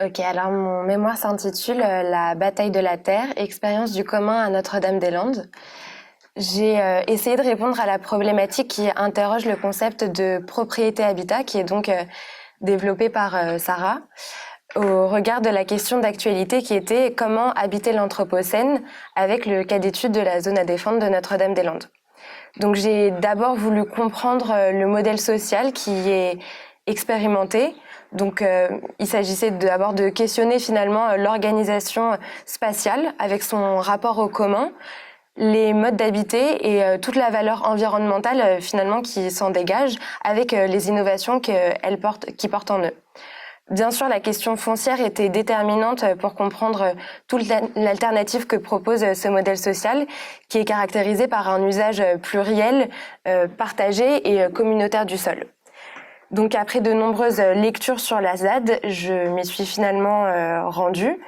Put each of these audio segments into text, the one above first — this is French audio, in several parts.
Ok, alors mon mémoire s'intitule La bataille de la Terre, expérience du commun à Notre-Dame-des-Landes. J'ai essayé de répondre à la problématique qui interroge le concept de propriété-habitat, qui est donc développé par Sarah, au regard de la question d'actualité qui était comment habiter l'Anthropocène avec le cas d'étude de la zone à défendre de Notre-Dame-des-Landes. Donc j'ai d'abord voulu comprendre le modèle social qui est expérimenté. Donc il s'agissait d'abord de questionner finalement l'organisation spatiale avec son rapport au commun, les modes d'habiter et toute la valeur environnementale finalement qui s'en dégage avec les innovations qui portent en eux. Bien sûr, la question foncière était déterminante pour comprendre toute l'alternative que propose ce modèle social, qui est caractérisé par un usage pluriel, partagé et communautaire du sol. Donc après de nombreuses lectures sur la ZAD, je m'y suis finalement rendue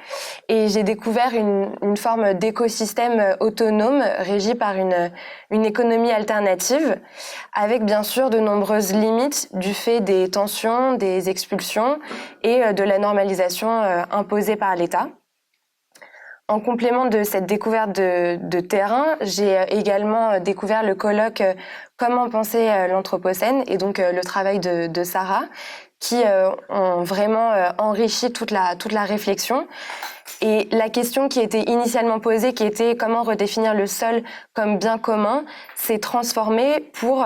et j'ai découvert une forme d'écosystème autonome régi par une économie alternative avec bien sûr de nombreuses limites du fait des tensions, des expulsions et de la normalisation imposée par l'État. En complément de cette découverte de terrain, j'ai également découvert le colloque Comment penser l'Anthropocène et donc le travail de Sarah qui ont vraiment enrichi toute la réflexion. Et la question qui était initialement posée, qui était comment redéfinir le sol comme bien commun, s'est transformée pour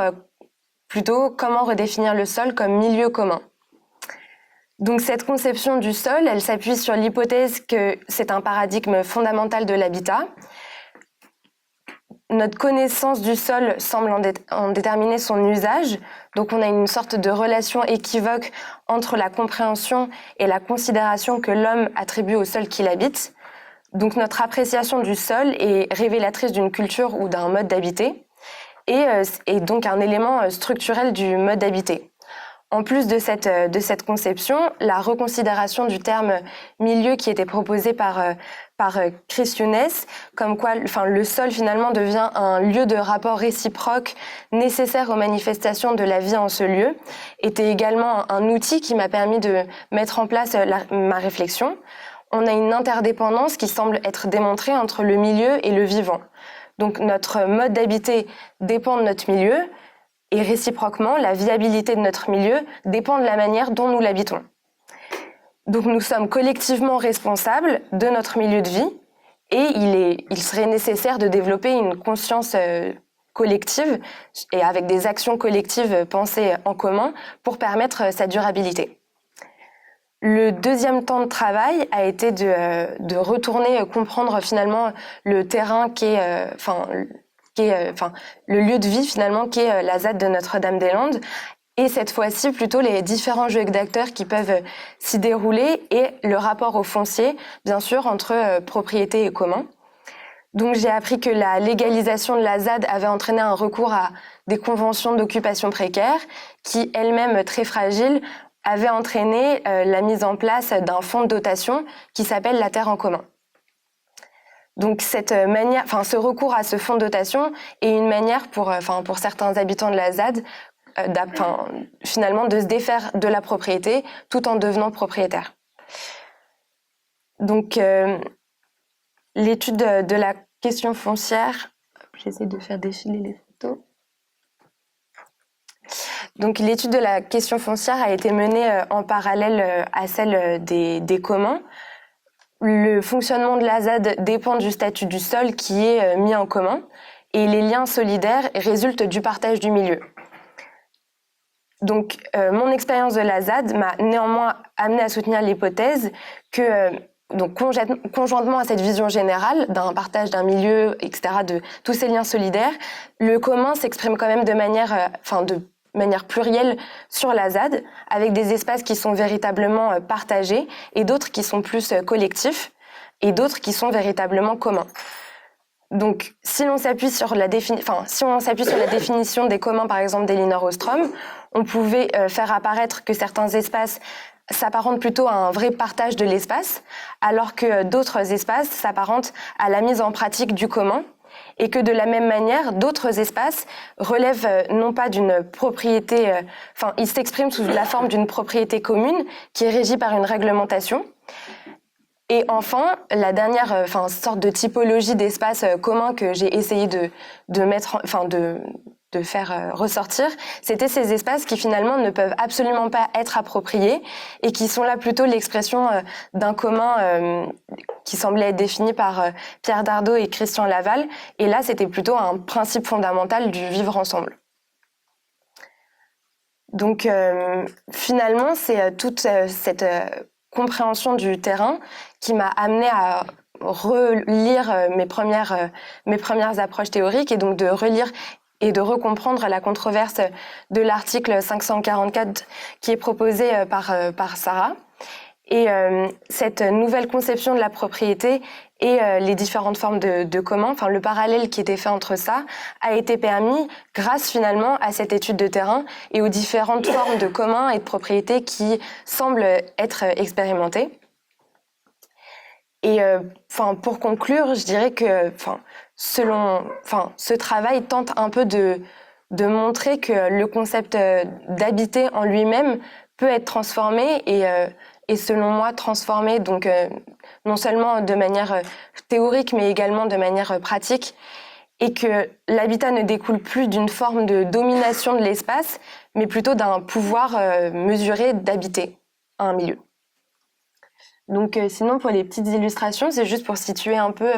plutôt comment redéfinir le sol comme milieu commun. Donc cette conception du sol, elle s'appuie sur l'hypothèse que c'est un paradigme fondamental de l'habitat. Notre connaissance du sol semble en déterminer son usage, donc on a une sorte de relation équivoque entre la compréhension et la considération que l'homme attribue au sol qu'il habite. Donc notre appréciation du sol est révélatrice d'une culture ou d'un mode d'habiter et donc un élément structurel du mode d'habiter. En plus de cette conception, la reconsidération du terme milieu qui était proposé par Chris Younes, comme quoi le sol finalement devient un lieu de rapport réciproque nécessaire aux manifestations de la vie en ce lieu, était également un outil qui m'a permis de mettre en place ma réflexion. On a une interdépendance qui semble être démontrée entre le milieu et le vivant. Donc notre mode d'habiter dépend de notre milieu, et réciproquement, la viabilité de notre milieu dépend de la manière dont nous l'habitons. Donc nous sommes collectivement responsables de notre milieu de vie et il serait nécessaire de développer une conscience collective et avec des actions collectives pensées en commun pour permettre sa durabilité. Le deuxième temps de travail a été de retourner comprendre finalement le terrain le lieu de vie finalement qui est la ZAD de Notre-Dame-des-Landes et cette fois-ci plutôt les différents jeux d'acteurs qui peuvent s'y dérouler et le rapport au foncier bien sûr entre propriété et commun. Donc j'ai appris que la légalisation de la ZAD avait entraîné un recours à des conventions d'occupation précaire qui elles-mêmes très fragiles avaient entraîné la mise en place d'un fonds de dotation qui s'appelle la Terre en commun. Donc ce recours à ce fonds de dotation est une manière pour certains habitants de la ZAD finalement de se défaire de la propriété tout en devenant propriétaire. Donc l'étude de la question foncière, j'essaie de faire défiler les photos. Donc l'étude de la question foncière a été menée en parallèle à celle des communs. Le fonctionnement de la ZAD dépend du statut du sol qui est mis en commun et les liens solidaires résultent du partage du milieu. Donc, mon expérience de la ZAD m'a néanmoins amené à soutenir l'hypothèse que, conjointement à cette vision générale d'un partage d'un milieu, etc., de tous ces liens solidaires, le commun s'exprime quand même de manière plurielle sur la ZAD, avec des espaces qui sont véritablement partagés et d'autres qui sont plus collectifs et d'autres qui sont véritablement communs. Donc, si on s'appuie sur la définition des communs, par exemple d'Elinor Ostrom, on pouvait faire apparaître que certains espaces s'apparentent plutôt à un vrai partage de l'espace, alors que d'autres espaces s'apparentent à la mise en pratique du commun. et que de la même manière, d'autres espaces relèvent non pas d'une propriété, ils s'expriment sous la forme d'une propriété commune qui est régie par une réglementation. Et enfin, la dernière sorte de typologie d'espace commun que j'ai essayé de mettre, de faire ressortir, c'était ces espaces qui finalement ne peuvent absolument pas être appropriés et qui sont là plutôt l'expression d'un commun qui semblait être défini par Pierre Dardot et Christian Laval. Et là, c'était plutôt un principe fondamental du vivre ensemble. Donc finalement, c'est toute cette compréhension du terrain qui m'a amenée à relire mes premières approches théoriques et donc de relire et de recomprendre la controverse de l'article 544 qui est proposé par Sarah. Et cette nouvelle conception de la propriété et les différentes formes de commun, le parallèle qui était fait entre ça, a été permis grâce finalement à cette étude de terrain et aux différentes formes de commun et de propriété qui semblent être expérimentées. Et pour conclure, je dirais que ce travail tente un peu de montrer que le concept d'habiter en lui-même peut être transformé et selon moi transformé donc non seulement de manière théorique mais également de manière pratique, et que l'habitat ne découle plus d'une forme de domination de l'espace mais plutôt d'un pouvoir mesuré d'habiter un milieu. Donc sinon pour les petites illustrations, c'est juste pour situer un peu,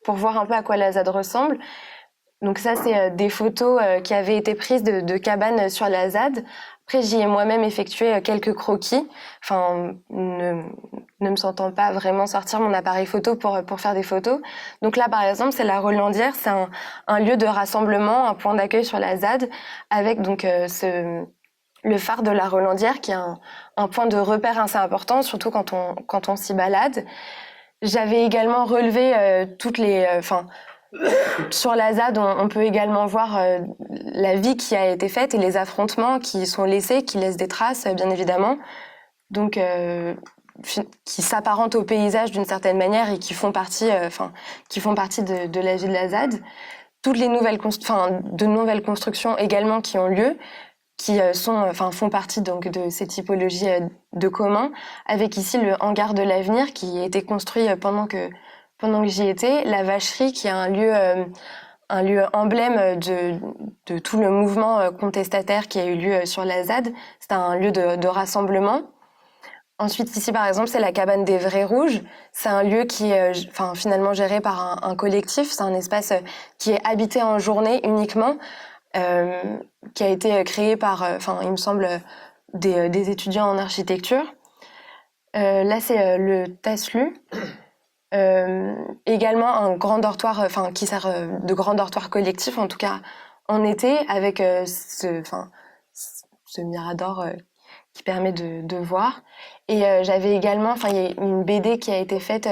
pour voir un peu à quoi la ZAD ressemble. Donc ça, c'est des photos qui avaient été prises de cabanes sur la ZAD. Après, j'y ai moi-même effectué quelques croquis. Ne me sentant pas vraiment sortir mon appareil photo pour faire des photos. Donc là, par exemple, c'est la Relandière. C'est un lieu de rassemblement, un point d'accueil sur la ZAD, avec donc le phare de la Relandière, qui est un point de repère assez important, surtout quand on s'y balade. J'avais également relevé toutes les... sur la ZAD, on peut également voir la vie qui a été faite et les affrontements qui sont laissés, qui laissent des traces, bien évidemment. Donc, qui s'apparentent au paysage d'une certaine manière et qui font partie de la vie de la ZAD. Toutes les de nouvelles constructions également qui ont lieu, qui font partie donc de ces typologies de communs, avec ici le hangar de l'avenir qui a été construit pendant que j'y étais, la Vacherie qui est un lieu emblème de tout le mouvement contestataire qui a eu lieu sur la ZAD. C'est un lieu de rassemblement. Ensuite, ici, par exemple, c'est la cabane des Vrais Rouges. C'est un lieu qui est finalement géré par un collectif. C'est un espace qui est habité en journée uniquement, qui a été créé par, il me semble, des étudiants en architecture. Là, c'est le TASLU. Également un grand dortoir, qui sert de grand dortoir collectif, en tout cas en été, avec ce mirador qui permet de voir. Et j'avais également, il y a une BD qui a été faite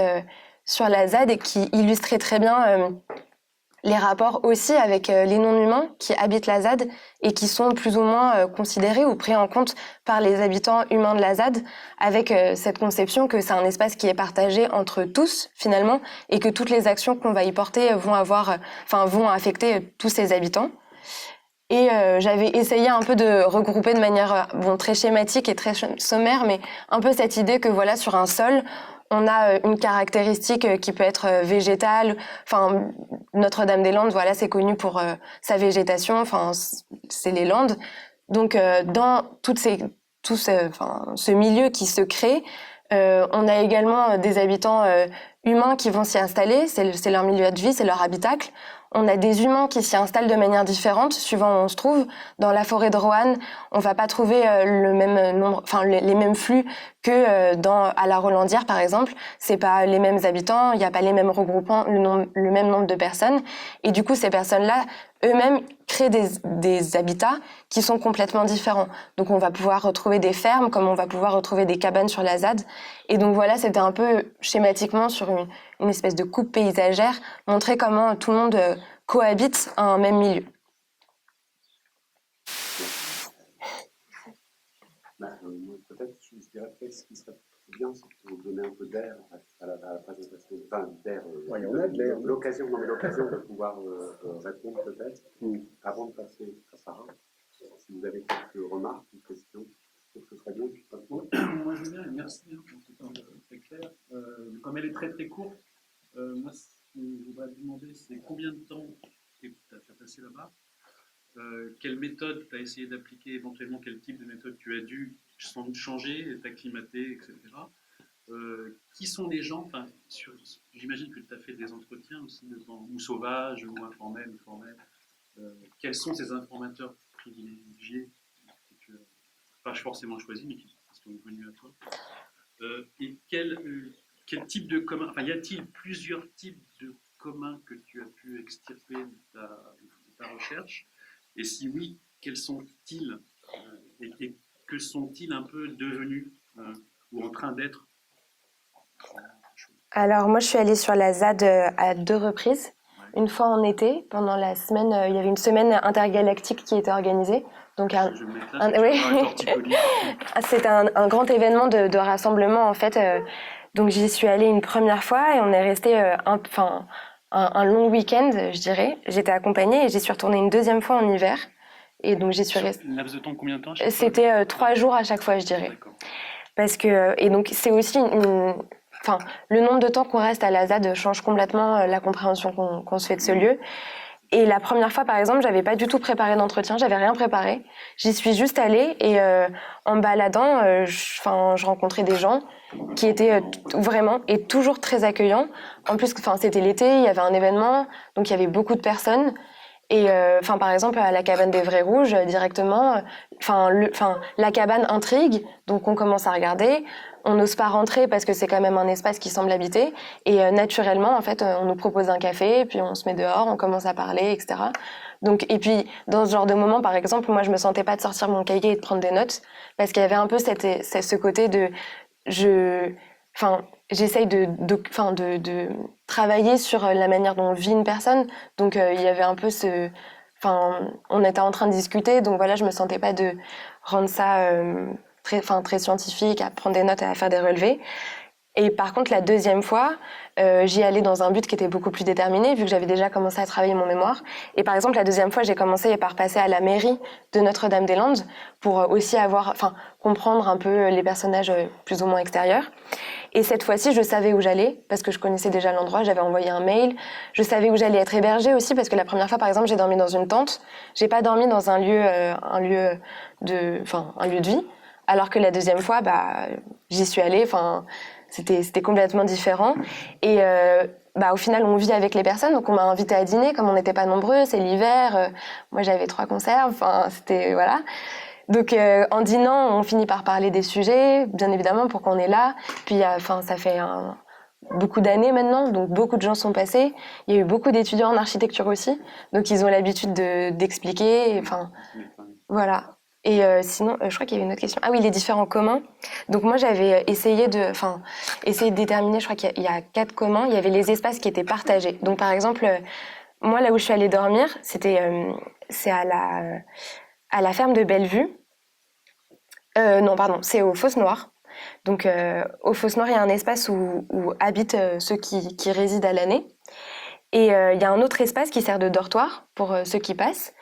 sur la ZAD et qui illustrait très bien les rapports aussi avec les non-humains qui habitent la ZAD et qui sont plus ou moins considérés ou pris en compte par les habitants humains de la ZAD, avec cette conception que c'est un espace qui est partagé entre tous finalement et que toutes les actions qu'on va y porter vont affecter tous ces habitants. Et j'avais essayé un peu de regrouper de manière très schématique et très sommaire, mais un peu cette idée que voilà, sur un sol, on a une caractéristique qui peut être végétale. Notre-Dame-des-Landes, voilà, c'est connu pour sa végétation. C'est les Landes. Donc, dans ce milieu qui se crée, on a également des habitants humains qui vont s'y installer. C'est leur milieu de vie, c'est leur habitacle. On a des humains qui s'y installent de manière différente suivant où on se trouve. Dans la forêt de Roanne, on va pas trouver le même nombre, les mêmes flux que à la Relandière par exemple. C'est pas les mêmes habitants, il y a pas les mêmes regroupements, le même nombre de personnes. Et du coup, ces personnes-là, eux-mêmes, créent des habitats qui sont complètement différents. Donc, on va pouvoir retrouver des fermes, comme on va pouvoir retrouver des cabanes sur la ZAD. Et donc voilà, c'était un peu schématiquement sur une espèce de coupe paysagère, montrer comment tout le monde cohabite à un même milieu. Peut-être, je dirais peut-être ce qui serait c'est bien, c'est que vous donnez un peu d'air à la présentation, enfin d'air, Ouais, on a de l'air. l'occasion de pouvoir répondre peut-être. Avant de passer à Sarah, si vous avez quelques remarques ou questions, je trouve que ce serait bien. Moi je veux bien, et merci, pour ce temps très clair. Comme elle est très très courte, moi ce que je voudrais te demander, c'est combien de temps tu as passé là-bas, quelle méthode tu as essayé d'appliquer, éventuellement quel type de méthode tu as dû sans doute changer, t'acclimater, etc. Qui sont les gens, j'imagine que tu as fait des entretiens aussi, ou sauvages, ou informels, ou formels. Quels sont ces informateurs privilégiés que tu as pas forcément choisis, mais qui sont venus à toi? Et quel type de commun, y a-t-il plusieurs types de communs que tu as pu extirper de ta recherche? Et si oui, quels sont-ils et que sont-ils un peu devenus ou en train d'être? Alors moi je suis allée sur la ZAD à 2 reprises. Une fois en été, pendant la semaine, il y avait une semaine intergalactique qui était organisée. Donc c'est un grand événement de rassemblement en fait. Donc j'y suis allée une première fois et on est resté un long week-end, je dirais. J'étais accompagnée et j'y suis retournée une deuxième fois en hiver. Et donc j'y suis restée. Un laps de temps de combien de temps? C'était 3 jours à chaque fois, je dirais. D'accord. Parce que et donc c'est aussi le nombre de temps qu'on reste à la ZAD change complètement la compréhension qu'on se fait de ce lieu. Et la première fois, par exemple, j'avais pas du tout préparé d'entretien, j'avais rien préparé. J'y suis juste allée et en baladant, je rencontrais des gens qui étaient vraiment et toujours très accueillants. En plus, c'était l'été, il y avait un événement, donc il y avait beaucoup de personnes. Et par exemple à la cabane des Vrais Rouges directement, la cabane intrigue, donc on commence à regarder, on n'ose pas rentrer parce que c'est quand même un espace qui semble habité et naturellement en fait on nous propose un café, puis on se met dehors, on commence à parler, etc. Donc et puis dans ce genre de moment par exemple, moi je me sentais pas de sortir mon cahier et de prendre des notes parce qu'il y avait un peu ce côté de j'essaye de travailler sur la manière dont vit une personne. Donc, il y avait un peu on était en train de discuter, donc voilà, je me sentais pas de rendre ça très scientifique, à prendre des notes et à faire des relevés. Et par contre, la deuxième fois, j'y allais dans un but qui était beaucoup plus déterminé, vu que j'avais déjà commencé à travailler mon mémoire. Et par exemple, la deuxième fois, j'ai commencé par passer à la mairie de Notre-Dame-des-Landes pour aussi comprendre un peu les personnages plus ou moins extérieurs. Et cette fois-ci, je savais où j'allais, parce que je connaissais déjà l'endroit, j'avais envoyé un mail. Je savais où j'allais être hébergée aussi, parce que la première fois, par exemple, j'ai dormi dans une tente. J'ai pas dormi dans un lieu de vie. Alors que la deuxième fois, j'y suis allée, c'était complètement différent. Et au final, on vit avec les personnes, donc on m'a invitée à dîner, comme on n'était pas nombreux, c'est l'hiver. Moi, j'avais 3 conserves, c'était voilà. Donc en dînant, on finit par parler des sujets, bien évidemment, pourquoi on est là. Puis ça fait beaucoup d'années maintenant, donc beaucoup de gens sont passés. Il y a eu beaucoup d'étudiants en architecture aussi, donc ils ont l'habitude d'expliquer. Voilà. Et sinon, je crois qu'il y avait une autre question. Ah oui, les différents communs. Donc moi, j'avais essayé de déterminer, je crois qu'il y a 4 communs. Il y avait les espaces qui étaient partagés. Donc par exemple, moi, là où je suis allée dormir, c'est à la ferme de Bellevue. Non, pardon, c'est aux Fosses Noires. Donc, aux Fosses Noires, il y a un espace où habitent ceux qui résident à l'année. Et il y a un autre espace qui sert de dortoir pour ceux qui passent.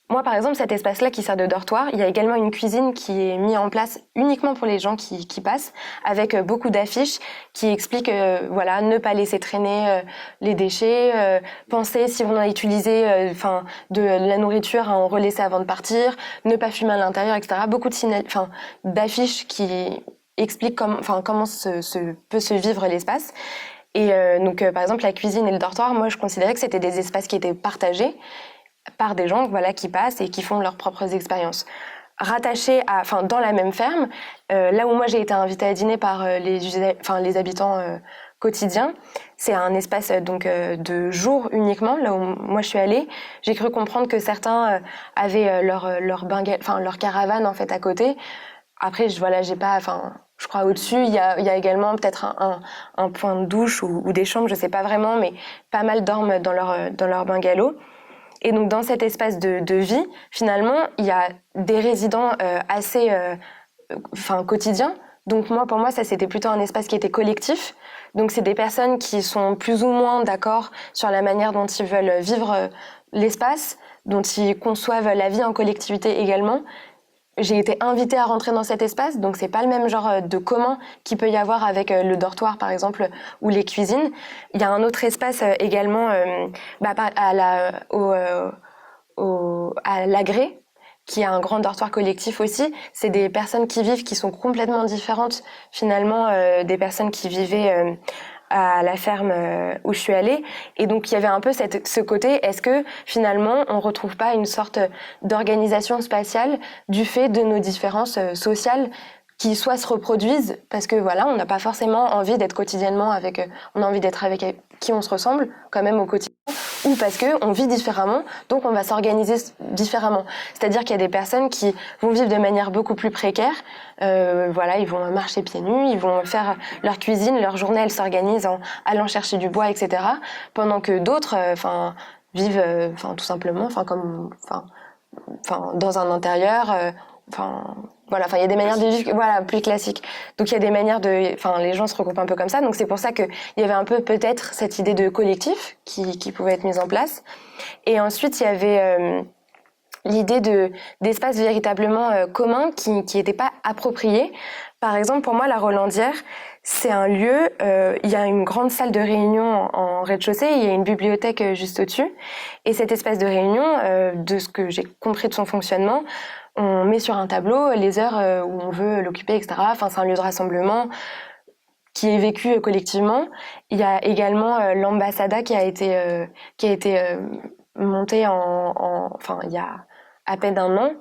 Moi, par exemple, cet espace-là qui sert de dortoir, il y a également une cuisine qui est mise en place uniquement pour les gens qui passent, avec beaucoup d'affiches qui expliquent, ne pas laisser traîner les déchets, penser si on a utilisé de la nourriture à en relaisser avant de partir, ne pas fumer à l'intérieur, etc. Beaucoup d'affiches qui expliquent comment peut se vivre l'espace. Et donc, par exemple, la cuisine et le dortoir, moi, je considérais que c'était des espaces qui étaient partagés par des gens qui passent et qui font leurs propres expériences. Rattachés dans la même ferme, là où moi j'ai été invitée à dîner par les habitants quotidiens, c'est un espace de jour uniquement. Là où moi je suis allée, j'ai cru comprendre que certains avaient leur caravane en fait à côté. Après, j'ai pas, je crois au-dessus, il y a également peut-être un point de douche ou des chambres, je sais pas vraiment, mais pas mal dorment dans leur bungalow. Et donc, dans cet espace de vie, finalement, il y a des résidents assez quotidiens, Donc pour moi, ça c'était plutôt un espace qui était collectif. Donc c'est des personnes qui sont plus ou moins d'accord sur la manière dont ils veulent vivre l'espace, dont ils conçoivent la vie en collectivité également. J'ai été invitée à rentrer dans cet espace, donc c'est pas le même genre de commun qu'il peut y avoir avec le dortoir par exemple ou les cuisines. Il y a un autre espace également à l'Agré, qui est un grand dortoir collectif aussi. C'est des personnes qui vivent qui sont complètement différentes finalement des personnes qui vivaient à la ferme où je suis allée. Et donc, il y avait un peu ce côté, est-ce que finalement, on retrouve pas une sorte d'organisation spatiale du fait de nos différences sociales qui soit se reproduisent, parce que voilà, on n'a pas forcément envie d'être quotidiennement avec, on a envie d'être avec qui on se ressemble quand même au quotidien, ou parce que on vit différemment, donc on va s'organiser différemment. C'est-à-dire qu'il y a des personnes qui vont vivre de manière beaucoup plus précaire. Voilà, ils vont marcher pieds nus, ils vont faire leur cuisine, leur journée, elle s'organise en allant chercher du bois, etc. Pendant que d'autres, vivent, tout simplement, dans un intérieur, il y a des manières de vivre, voilà, plus classiques. Donc il y a des manières les gens se regroupent un peu comme ça. Donc c'est pour ça que il y avait un peu peut-être cette idée de collectif qui pouvait être mise en place. Et ensuite il y avait l'idée d'espace véritablement commun qui n'était pas approprié. Par exemple, pour moi, la Rolandière, c'est un lieu, il y a une grande salle de réunion en rez-de-chaussée, il y a une bibliothèque juste au-dessus. Et cet espace de réunion, de ce que j'ai compris de son fonctionnement, on met sur un tableau les heures où on veut l'occuper, etc. Enfin, c'est un lieu de rassemblement qui est vécu collectivement. Il y a également l'ambassada qui a été montée il y a à peine un an,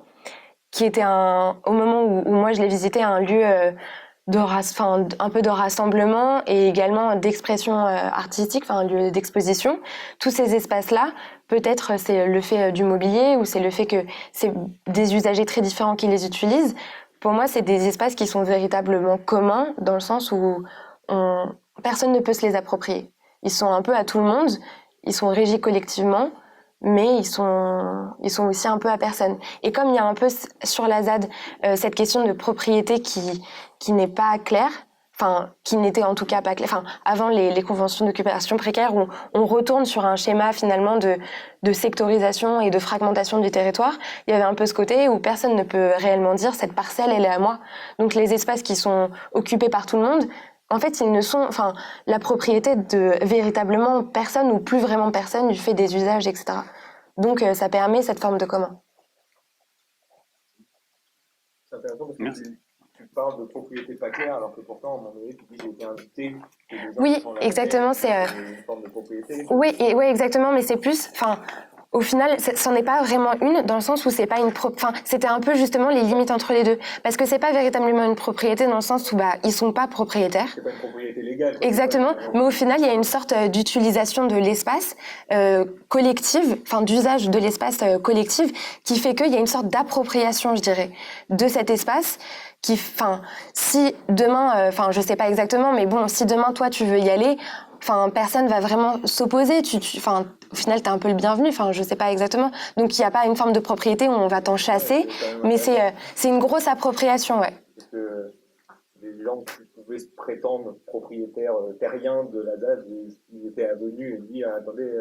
qui était au moment où moi je l'ai visité, un lieu un peu de rassemblement et également d'expression artistique, un lieu d'exposition. Tous ces espaces-là, peut-être c'est le fait du mobilier ou c'est le fait que c'est des usagers très différents qui les utilisent. Pour moi, c'est des espaces qui sont véritablement communs dans le sens où personne ne peut se les approprier. Ils sont un peu à tout le monde, ils sont régis collectivement, mais ils sont aussi un peu à personne. Et comme il y a un peu sur la ZAD cette question de propriété qui n'est pas claire, qui n'était en tout cas pas claire, avant les conventions d'occupation précaire où on retourne sur un schéma finalement de sectorisation et de fragmentation du territoire, il y avait un peu ce côté où personne ne peut réellement dire cette parcelle elle est à moi. Donc les espaces qui sont occupés par tout le monde, en fait, ils ne sont, la propriété de véritablement personne ou plus vraiment personne du fait des usages, etc. Donc, ça permet cette forme de commun. C'est intéressant parce que tu parles de propriété pas claire, alors que pourtant, à un moment donné, tu dis que j'ai été invité. Oui, exactement, c'est une forme de propriété. Oui, exactement, mais c'est plus, au final, c'en est pas vraiment une, dans le sens où c'est pas c'était un peu justement les limites entre les deux. Parce que c'est pas véritablement une propriété dans le sens où, ils sont pas propriétaires. C'est pas une propriété légale. Exactement. Mais au final, il y a une sorte d'utilisation de l'espace, collective, d'usage de l'espace collectif, qui fait qu'il y a une sorte d'appropriation, je dirais, de cet espace qui, si demain, je sais pas exactement, mais bon, si demain, toi, tu veux y aller, personne va vraiment s'opposer. Au final, t'es un peu le bienvenu. Je sais pas exactement. Donc, il n'y a pas une forme de propriété où on va t'en chasser, mais c'est une grosse appropriation, ouais. Parce que les gens qui pouvaient se prétendre propriétaires terriens de la ZAD, ils étaient venus et dit attendez,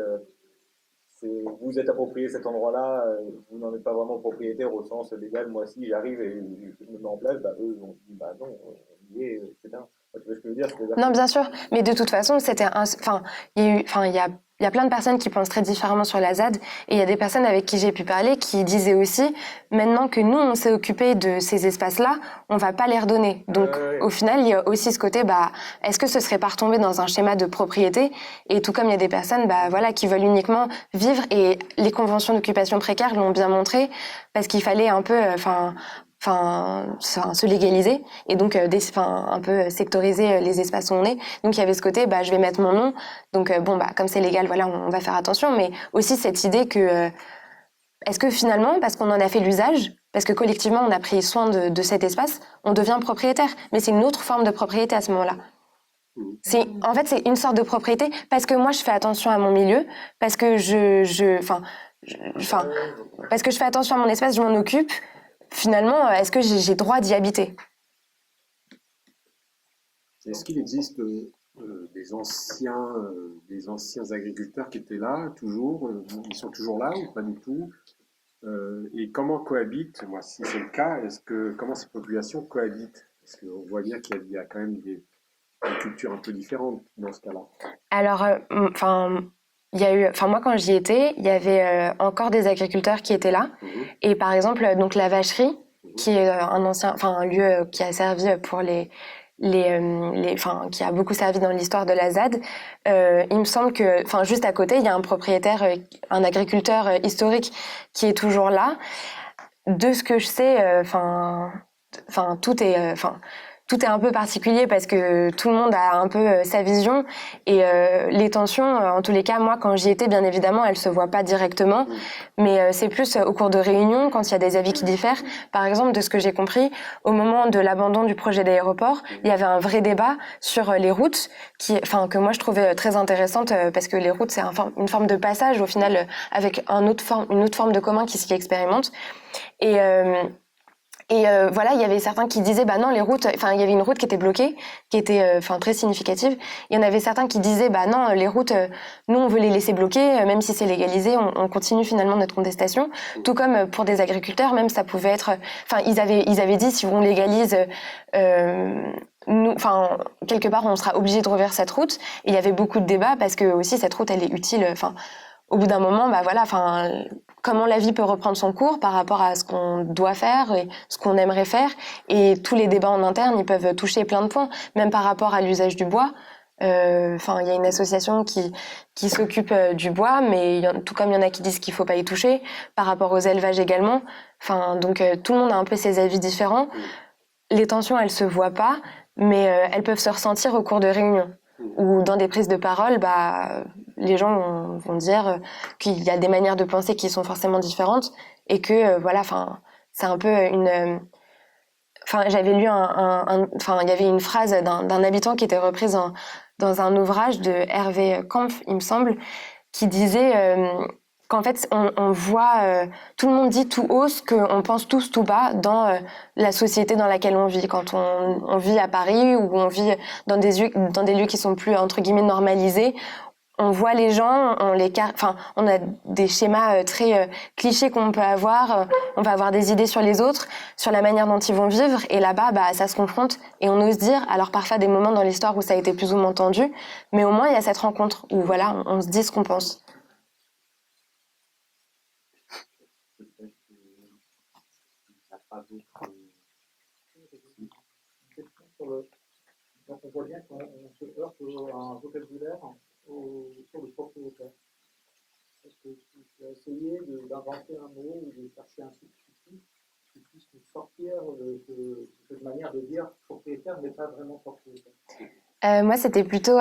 vous êtes approprié cet endroit-là, vous n'en êtes pas vraiment propriétaire au sens légal. Moi, si j'arrive et je me mets en place, eux vont dire non, on y est, etc. Tu vois ce que je veux dire? Non, bien sûr, mais de toute façon, il y a plein de personnes qui pensent très différemment sur la ZAD, et il y a des personnes avec qui j'ai pu parler qui disaient aussi, maintenant que nous, on s'est occupé de ces espaces-là, on va pas les redonner. Donc, au final, il y a aussi ce côté, est-ce que ce serait pas retombé dans un schéma de propriété? Et tout comme il y a des personnes, qui veulent uniquement vivre, et les conventions d'occupation précaire l'ont bien montré, parce qu'il fallait un peu, se légaliser et donc un peu sectoriser les espaces où on est. Donc il y avait ce côté je vais mettre mon nom, donc comme c'est légal, voilà, on va faire attention, mais aussi cette idée que est-ce que finalement, parce qu'on en a fait l'usage, parce que collectivement on a pris soin de cet espace, on devient propriétaire, mais c'est une autre forme de propriété à ce moment-là. C'est une sorte de propriété parce que moi je fais attention à mon milieu, parce que parce que je fais attention à mon espace, je m'en occupe. Finalement, est-ce que j'ai droit d'y habiter? Est-ce qu'il existe des anciens agriculteurs qui étaient là, toujours, ils sont toujours là ou pas du tout? Et comment cohabitent, moi, si c'est le cas, comment ces populations cohabitent? Parce qu'on voit bien qu'il y a quand même des cultures un peu différentes dans ce cas-là. Alors, enfin, il y a eu, enfin moi quand j'y étais, il y avait encore des agriculteurs qui étaient là. Mhm, Et par exemple, donc la vacherie, mhm, qui est un ancien, enfin un lieu qui a servi pour enfin qui a beaucoup servi dans l'histoire de la ZAD. Il me semble que, enfin juste à côté, il y a un propriétaire, un agriculteur historique qui est toujours là. De ce que je sais, enfin tout est un peu particulier parce que tout le monde a un peu sa vision et les tensions, en tous les cas, moi quand j'y étais, bien évidemment, elles se voient pas directement, mais c'est plus au cours de réunions quand il y a des avis qui diffèrent. Par exemple, de ce que j'ai compris, au moment de l'abandon du projet d'aéroport, il y avait un vrai débat sur les routes que moi je trouvais très intéressante parce que les routes c'est une forme de passage au final avec une autre forme de commun qui s'y expérimente. Et, voilà, il y avait certains qui disaient, bah non, les routes, enfin, il y avait une route qui était bloquée, qui était, très significative. Il y en avait certains qui disaient, bah non, les routes, nous, on veut les laisser bloquées, même si c'est légalisé, on continue finalement notre contestation. Tout comme pour des agriculteurs, même ça pouvait être, enfin, ils avaient dit, si on légalise, nous, enfin, quelque part, on sera obligé de refaire cette route. Et il y avait beaucoup de débats parce que aussi cette route, elle est utile, enfin, au bout d'un moment, bah voilà, enfin, comment la vie peut reprendre son cours par rapport à ce qu'on doit faire et ce qu'on aimerait faire. Et tous les débats en interne, ils peuvent toucher plein de points, même par rapport à l'usage du bois. Enfin, il y a une association qui s'occupe du bois, mais tout comme il y en a qui disent qu'il faut pas y toucher, par rapport aux élevages également. Enfin, donc tout le monde a un peu ses avis différents. Les tensions, elles se voient pas, mais elles peuvent se ressentir au cours de réunions ou dans des prises de parole. Bah, les gens vont dire qu'il y a des manières de penser qui sont forcément différentes et que voilà, enfin, c'est un peu enfin, j'avais lu enfin, il y avait une phrase d'un habitant qui était reprise dans un ouvrage de Hervé Kampf, il me semble, qui disait qu'en fait, on voit, tout le monde dit tout haut ce qu'on pense tous tout bas dans la société dans laquelle on vit. Quand on vit à Paris ou on vit dans des lieux qui sont plus, entre guillemets, normalisés, on voit les gens, enfin, on a des schémas très clichés qu'on peut avoir. On va avoir des idées sur les autres, sur la manière dont ils vont vivre. Et là-bas, bah, ça se confronte et on ose dire. Alors parfois des moments dans l'histoire où ça a été plus ou moins tendu, mais au moins il y a cette rencontre où voilà, on se dit ce qu'on pense. peut-être qu'il n'y a pas d'autres. Question sur donc on voit bien qu'on se heurte à un vocabulaire sur le propriétaire. Est-ce que tu as essayé d'inventer un mot ou de chercher un substitut qui puisse nous sortir de cette manière de dire propriétaire, mais pas vraiment propriétaire? Moi, c'était plutôt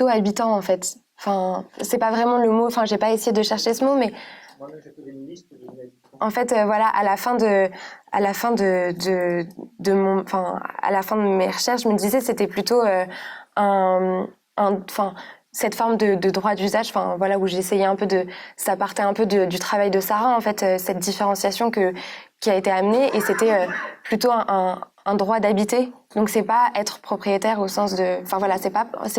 habitant en fait. Enfin, c'est pas vraiment le mot. Enfin, j'ai pas essayé de chercher ce mot, mais Moi-même, j'ai fait une liste de mes habitants. en fait, voilà, à la fin à la fin de mes recherches, je me disais c'était plutôt enfin, cette forme de droit d'usage, enfin voilà, où j'essayais un peu ça partait un peu du travail de Sarah en fait, cette différenciation qui a été amenée, et c'était plutôt un droit d'habiter. Donc c'est pas être propriétaire au sens de, enfin voilà, c'est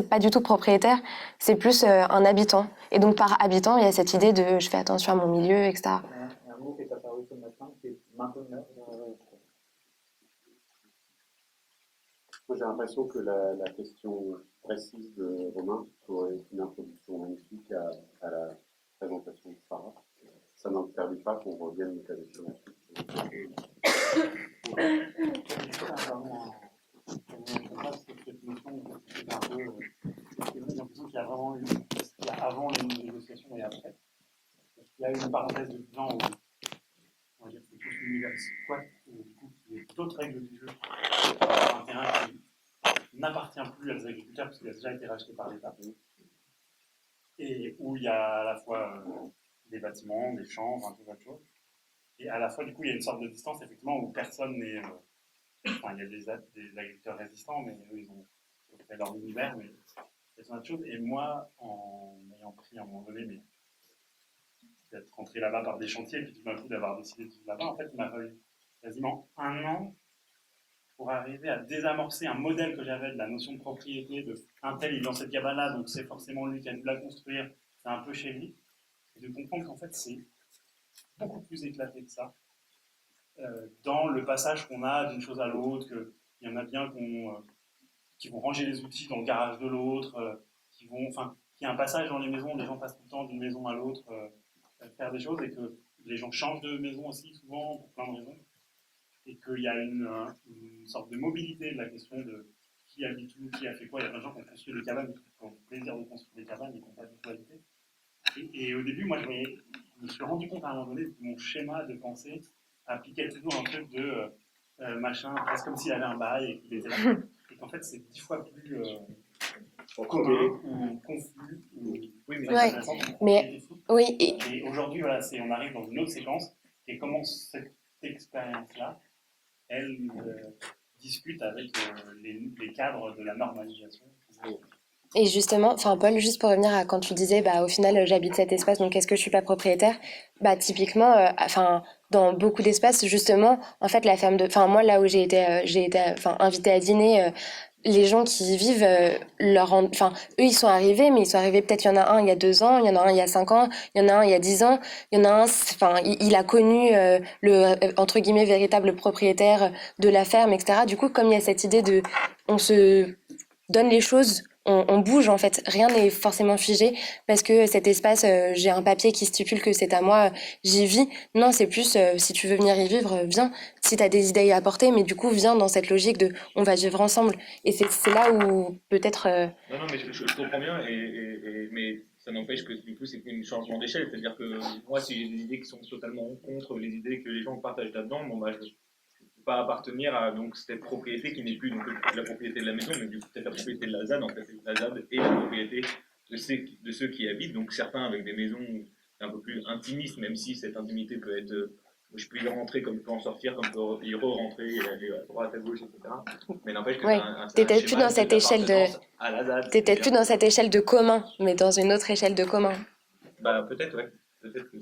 pas du tout propriétaire, c'est plus un habitant. Et donc par habitant, il y a cette idée de je fais attention à mon milieu, etc. Un mot qui est apparu ce matin, qui est maintenant. Moi, j'ai l'impression que la question précise de Romain aurait une introduction magnifique à la présentation de Sarah. Ça n'interdit pas qu'on revienne le cas échéant ensuite. J'ai l'impression qu'il y a vraiment eu, il y a avant les négociations et après. Il y a eu une parenthèse de 10 ans où on va dire que c'est plus l'univers squat, et du coup, il y a d'autres règles du jeu. Un terrain qui n'appartient plus à des agriculteurs parce qu'il a déjà été racheté par l'État. Et où il y a à la fois des bâtiments, des champs, enfin tout autre chose. Et à la fois, du coup, il y a une sorte de distance, effectivement, où personne n'est. Enfin, il y a des agriculteurs résistants, mais eux, ils ont fait leur univers, mais c'est autre chose. Et moi, en ayant pris à un moment donné, mais d'être rentré là-bas par des chantiers, et puis tout d'un coup d'avoir décidé de vivre là-bas, en fait, il m'a fallu quasiment un an pour arriver à désamorcer un modèle que j'avais de la notion de propriété, de un tel il est dans cette cabane-là, donc c'est forcément lui qui a dû la construire, c'est un peu chez lui, et de comprendre qu'en fait c'est beaucoup plus éclaté que ça, dans le passage qu'on a d'une chose à l'autre, qu'il y en a bien qui vont ranger les outils dans le garage de l'autre, qu'il y a un passage dans les maisons, les gens passent tout le temps d'une maison à l'autre, faire des choses, et que les gens changent de maison aussi souvent pour plein de raisons, et qu'il y a une sorte de mobilité de la question de qui habite où, qui a fait quoi. Il y a plein de gens qui ont construit des cabanes, qui ont le plaisir de construire des cabanes et qui n'ont pas du tout habité. Et au début, moi, je me suis rendu compte à un moment donné que mon schéma de pensée appliquait toujours un truc de machin, presque comme s'il avait un bail et qu'il était là. Et qu'en fait, c'est 10 fois plus commun ou confus. Oui, mais Ouais, mais oui, et aujourd'hui, voilà, on arrive dans une autre séquence, et comment cette expérience-là, elle discute avec les cadres de la normalisation. et justement, enfin Paul, juste pour revenir à quand tu disais, bah au final, j'habite cet espace, donc est-ce que je suis pas propriétaire? Bah typiquement, enfin dans beaucoup d'espaces, justement, en fait, la ferme de, enfin moi là où j'ai été, enfin invitée à dîner. Les gens qui y vivent, enfin, eux, ils sont arrivés, mais ils sont arrivés, peut-être, il y en a un il y a 2 ans, il y en a un il y a 5 ans, il y en a un il y a 10 ans, il y en a un, enfin, il a connu entre guillemets, véritable propriétaire de la ferme, etc. Du coup, comme il y a cette idée de, on se donne les choses, on bouge en fait, rien n'est forcément figé parce que cet espace, j'ai un papier qui stipule que c'est à moi, j'y vis. Non, c'est plus, si tu veux venir y vivre, viens. Si tu as des idées à apporter, mais du coup, viens dans cette logique de on va vivre ensemble. Et c'est là où peut-être. Non, non, mais je comprends bien, mais ça n'empêche que du coup, c'est un changement d'échelle. C'est-à-dire que moi, si j'ai des idées qui sont totalement contre les idées que les gens partagent là-dedans, bon, bah, je ne peux pas appartenir à donc, cette propriété qui n'est plus donc, la propriété de la maison, mais du coup, peut-être la propriété de la ZAD. En fait, la ZAD est la propriété de ceux qui y habitent, donc certains avec des maisons un peu plus intimistes, même si cette intimité peut être. Je peux y rentrer comme je peux en sortir, comme je peux y re-rentrer et aller à droite, à gauche, etc. Mais n'empêche que Ouais, t'étais plus dans cette échelle de. T'étais plus dans cette échelle de commun, mais dans une autre échelle de commun. Bah peut-être, ouais. Peut-être que